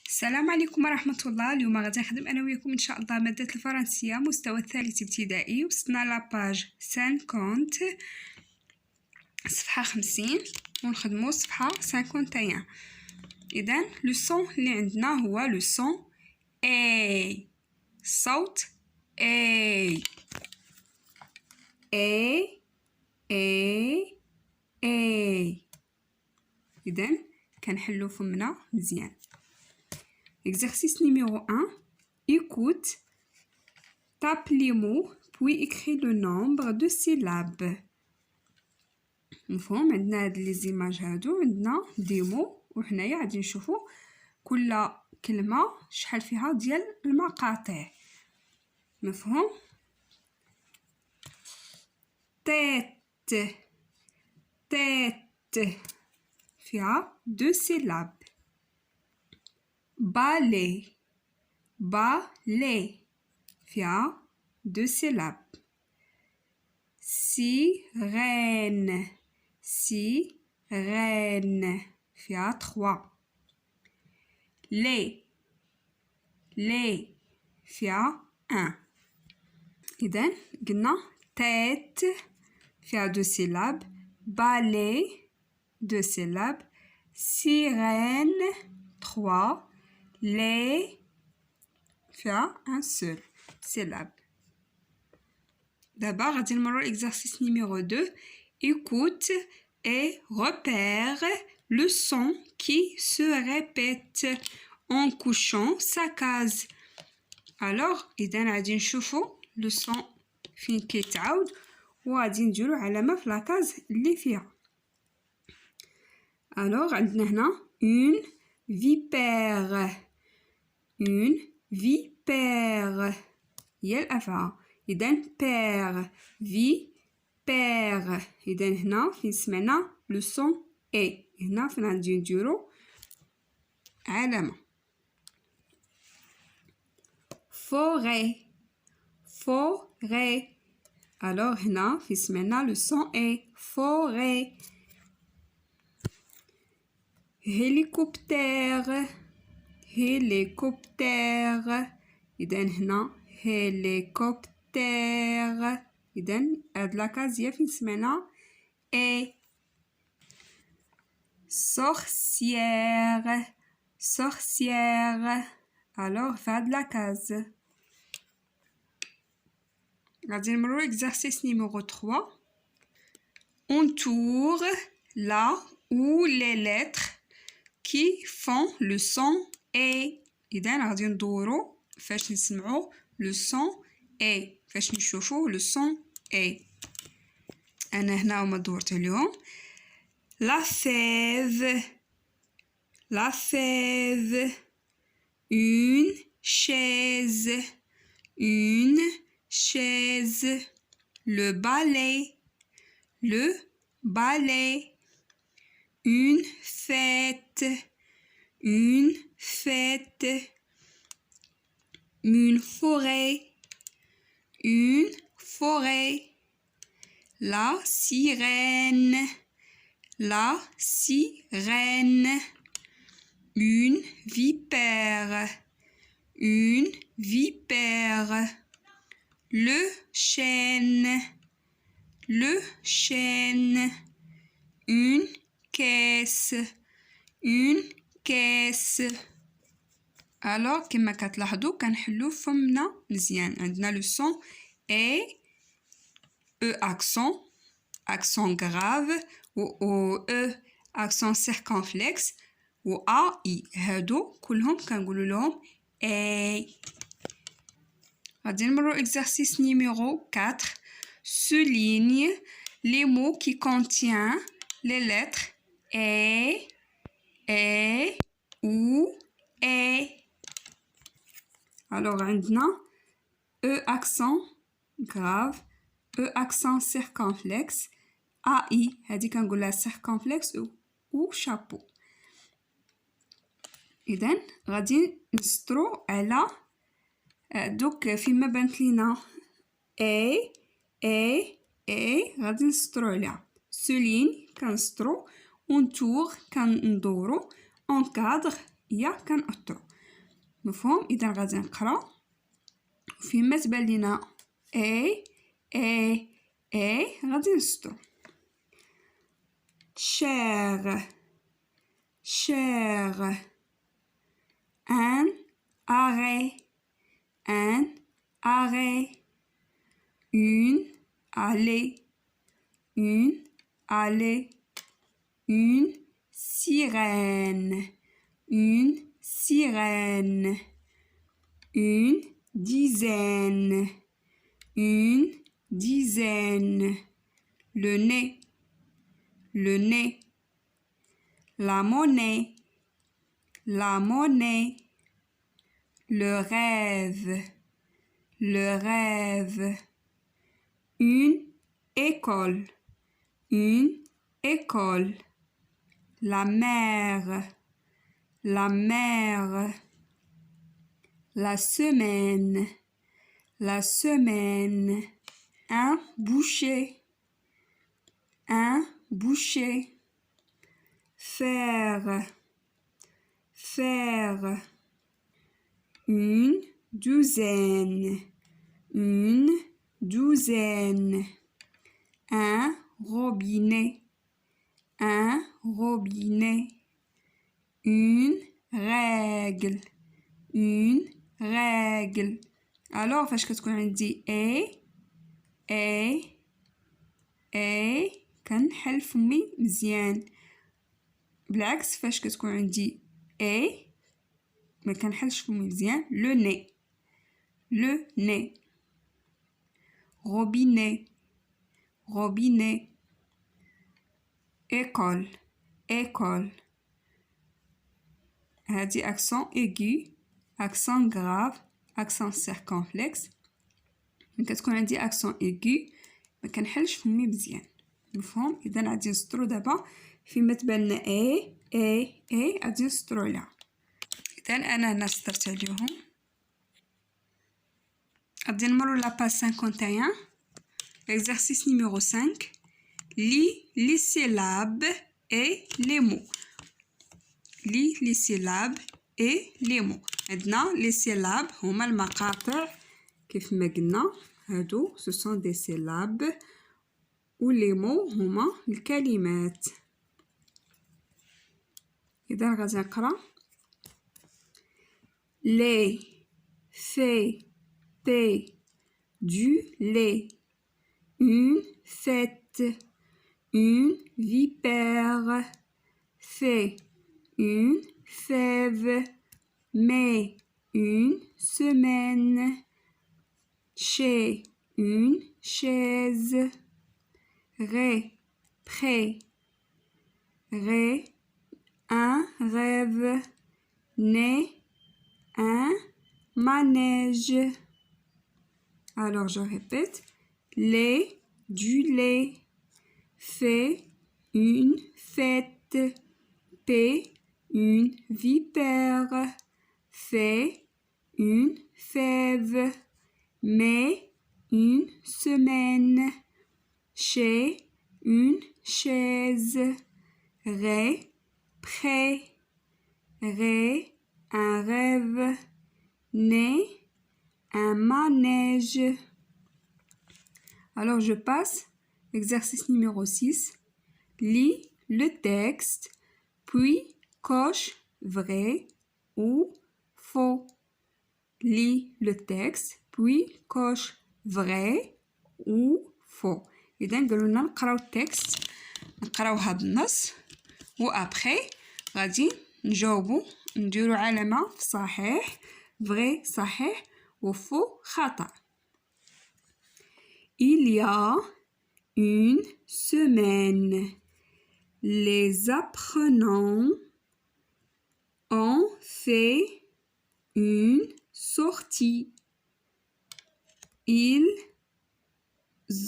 السلام عليكم ورحمة الله. اليوم غادي نخدم أنا وياكم إن شاء الله مادة الفرنسية مستوى الثالث ابتدائي، وصلنا لاباج 50 صفحة 50 ونخدمو صفحة 51. إذن لو سون اللي عندنا هو لو سون اي، صوت اي اي اي اي. إذن كنحلو فمنا مزيان. Exercice numéro 1. Écoute, tape les mots, puis écris le nombre de syllabes. مفهوم؟ عندنا هاد لي زيماج هادو، عندنا دي مو، وحنايا غادي نشوفو كل كلمة شحال فيها ديال المقاطع. مفهوم؟ tête tête فيها دو سيلاب. balai balai فيها deux syllabes. sirène sirène فيها trois. lait lait فيها un. إذن قلنا tête فيها deux syllabes, balai deux syllabes, sirène trois, les فيها un seul syllabe. D'abord, غادي نمرو l'exercice numéro 2. Écoute et repère le son qui se répète en couchant sa case. Alors, إذن غادي نشوفو le son فين كيتعاود وغادي نديرو علامة في لاكاز اللي فيها. Alors, عندنا هنا une vipère une vipère هي الأفعى. إذن père vipère. إذن هنا فين سمعنا لو سون اي، هنا فين غادي نديرو علامة. forêt forêt. alors هنا فين سمعنا لو سون اي forêt. hélicoptère hélicoptère. إذن هنا hélicoptère. إذن هاد لاكاز هي فين سمعنا اي. sorcière sorcière. alors في هاد لاكاز. غادي نمرو exercice numéro 3. entoure là où les lettres qui font le son A. إذن غادي ندورو فاش نسمعو لو سون A، فاش نشوفو لو سون A. أنا هنا وما دورت اليوم. la fève la fève. une chaise une chaise. le balai le balai. une fête une fête. une forêt une forêt. la sirène la sirène. une vipère une vipère. le chêne le chêne. une caisse une caisse. alors كما كتلاحظوا كنحلو فمنا مزيان. عندنا لو سون اي او accent accent grave و او accent circonflexe و ا اي. هادو كلهم كنقولوا لهم اي. غادي نمرو exercice numéro 4. souligne les mots qui contiennent les lettres A ou A. alors عندنا E accent grave E accent circonflexe AI هذه كنقولها circonflexe ou chapeau. إذن غادي نسطرو على دوك فيما بانت لينا A غادي نسطرو عليها. souligne كنسطرو، entoure كندورو، encadre هي كنأطرو. مفهوم؟ إذا غادي نقرا فين ما تبان لينا اي غادي نسطو cher un arrêt une allée une sirène une dizaine le nez la monnaie le rêve une école la mer la semaine un boucher faire une douzaine un robinet une règle alors فاش كتكون عندي كنحل فمي مزيان بالعكس فاش كتكون عندي ما كنحلش فمي مزيان لو ني robinet école هادي accent aigu accent grave accent circonflexe ملي كتكون عندي accent aigu ما كنحلش فمي مزيان مفهوم اذا غادي نسطرو دابا فيما تبان لنا غادي نسطرو عليها اذا انا هنا سطرت عليهم غادي نمرو لا باج 51 l'exercice numéro 5 lis les syllabes et les mots lis les syllabes et les mots عندنا les syllabes هما المقاطع كيف ما قلنا هادو ce sont des syllabes و les mots هما الكلمات إذا غادي نقرا lait fait du lait une fête une vipère fait une fève mais une semaine chez une chaise près un rêve né un manège alors je répète lait du lait fait une fête paix une vipère fait une fève mais une semaine chez une chaise près un rêve né un manège. Alors je passe exercice numéro 6 lis le texte puis coche vrai ou faux lis le texte puis coche vrai ou faux إذا قالوا لنا نقراو التكست نقراو هاد النص و ابخي غادي نجاوبو نديرو علامة في صحيح vrai صحيح و faux خطأ Il y a une semaine les apprenants ont fait une sortie ils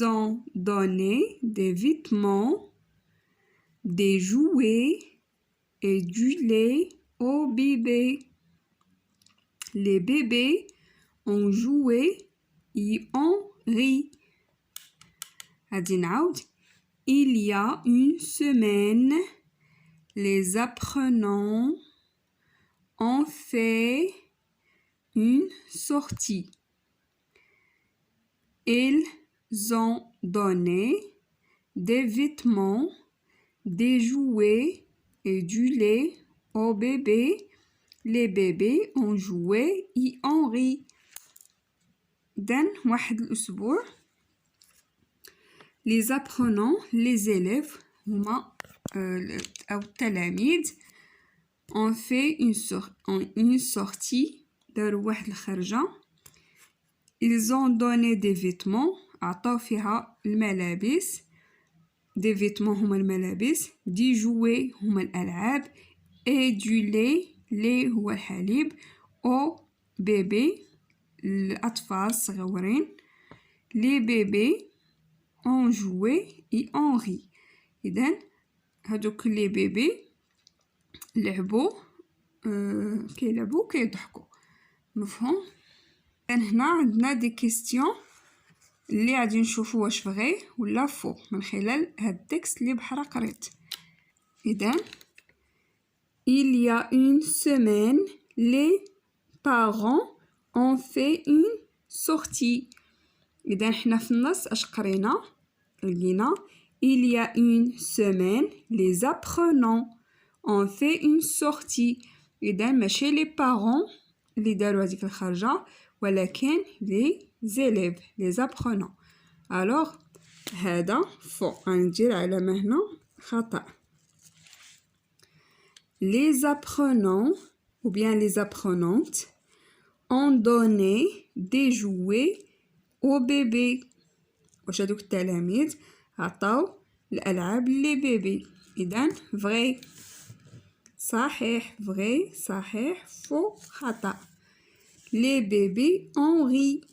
ont donné des vêtements, des jouets et du lait aux bébés. Les bébés ont joué et ont ri. Il y a une semaine, les apprenants ont fait une sortie. Ils ont donné des vêtements, des jouets et du lait aux bébés. Les bébés ont joué et ont ri. إذن واحد الأسبوع les apprenants, les élèves هما أو التلاميذ ont fait une sortie داروا واحد الخرجة. Ils ont donné des vêtements عطاو فيها الملابس. des vêtements هما الملابس, des jouets هما الألعاب, et du lait, lait هو الحليب, au bébé الأطفال الصغيرين. les bébés ont joué et ont ri. إذن هادوك لي بيبي لعبوا كيلعبوا كيضحكوا. مفهوم؟ هنا عندنا دي كيستيون اللي غادي نشوفوا واش فغي ولا فو من خلال هاد التكست اللي بحرا قريت. إذن il y a une semaine les parents ont fait une sortie. إذن حنا في النص اش قرينا؟ لقينا il y a une semaine les apprenants ont fait une sortie. إذن ماشي les parents اللي داروا هذيك الخرجة ولكن les élèves les apprenants. alors هذا فو غندير علامة هنا خطأ. les apprenants ou bien les apprenantes ont donné des jouets aux bébés. واش هادوك التلاميذ عطاو الألعاب لي بيبي. إذن vrai صحيح vrai صحيح فو خطأ. les bébés ont ri.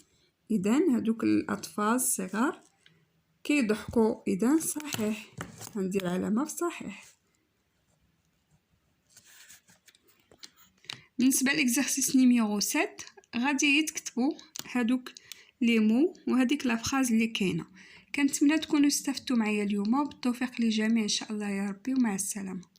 إذن هادوك الأطفال الصغار كيضحكوا. إذن صحيح غندير علامة في صحيح. بالنسبة لإكزارسيس نيميرو 7 غادي يتكتبوا هادوك لي مو وهذيك لا فراز اللي كاينه. كنتمنى تكونوا استفدتوا معايا اليوم، وبالتوفيق للجميع ان شاء الله يا ربي، ومع السلامه.